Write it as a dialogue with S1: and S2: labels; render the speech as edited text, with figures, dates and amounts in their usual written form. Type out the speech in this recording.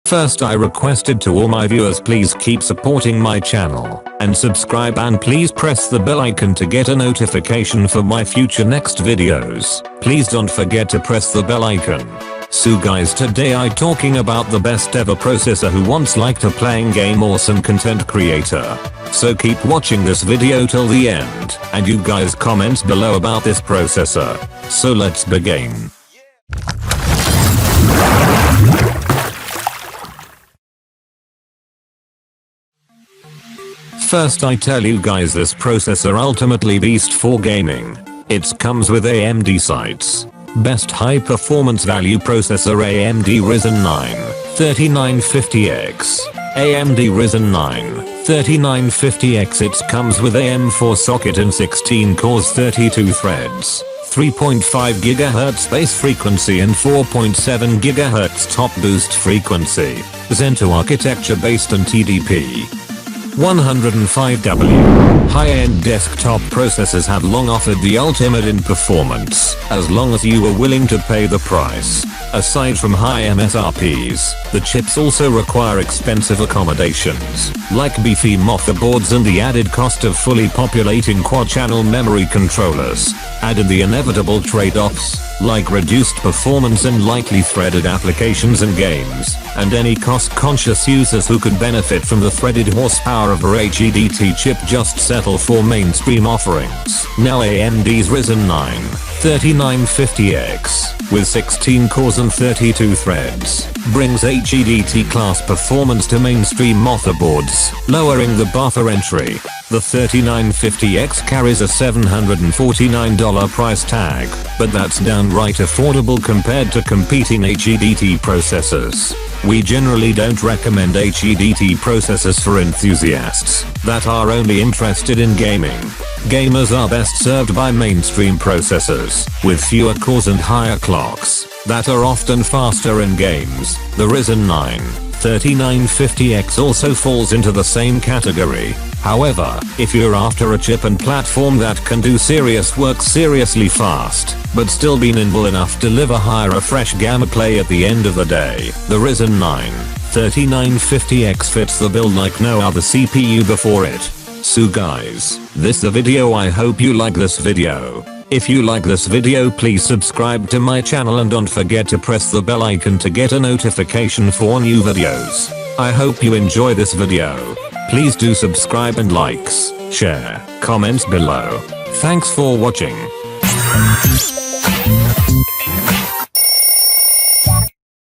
S1: First, I requested to all my viewers, please keep supporting my channel and subscribe, and please press the bell icon to get a notification for my future next videos. Please don't forget to press the bell icon. So guys, today I talking about the best ever processor who wants like to playing game awesome content creator. So keep watching this video till the end and you guys comment below about this processor. So let's begin. First, I tell you guys, this processor ultimately beast for gaming. It comes with AMD sites. Best high performance value processor AMD Ryzen 9 3950X. AMD Ryzen 9 3950X. It comes with AM4 socket and 16 cores, 32 threads, 3.5 GHz base frequency and 4.7 GHz top boost frequency. Zen 2 architecture based on TDP 105W. High-end desktop processors have long offered the ultimate in performance, as long as you are willing to pay the price. Aside from high MSRPs, the chips also require expensive accommodations, like beefy motherboards and the added cost of fully populating quad-channel memory controllers. Added the inevitable trade-offs, like reduced performance and lightly threaded applications and games, and any cost-conscious users who could benefit from the threaded horsepower of our HEDT chip just settle for mainstream offerings. Now AMD's Ryzen 9 3950X, with 16 cores and 32 threads, brings HEDT class performance to mainstream motherboards, lowering the bar for entry. The 3950X carries a $749 price tag, but that's downright affordable compared to competing HEDT processors. We generally don't recommend HEDT processors for enthusiasts that are only interested in gaming. Gamers are best served by mainstream processors, with fewer cores and higher clocks, that are often faster in games. The Ryzen 9 3950X also falls into the same category. However, if you're after a chip and platform that can do serious work seriously fast, but still be nimble enough to deliver high refresh gameplay at the end of the day, the Ryzen 9 3950X fits the bill like no other CPU before it. So guys, this the video. I hope you like this video. If you like this video, please subscribe to my channel and don't forget to press the bell icon to get a notification for new videos. I hope you enjoy this video. Please do subscribe and likes, share, comments below. Thanks for watching.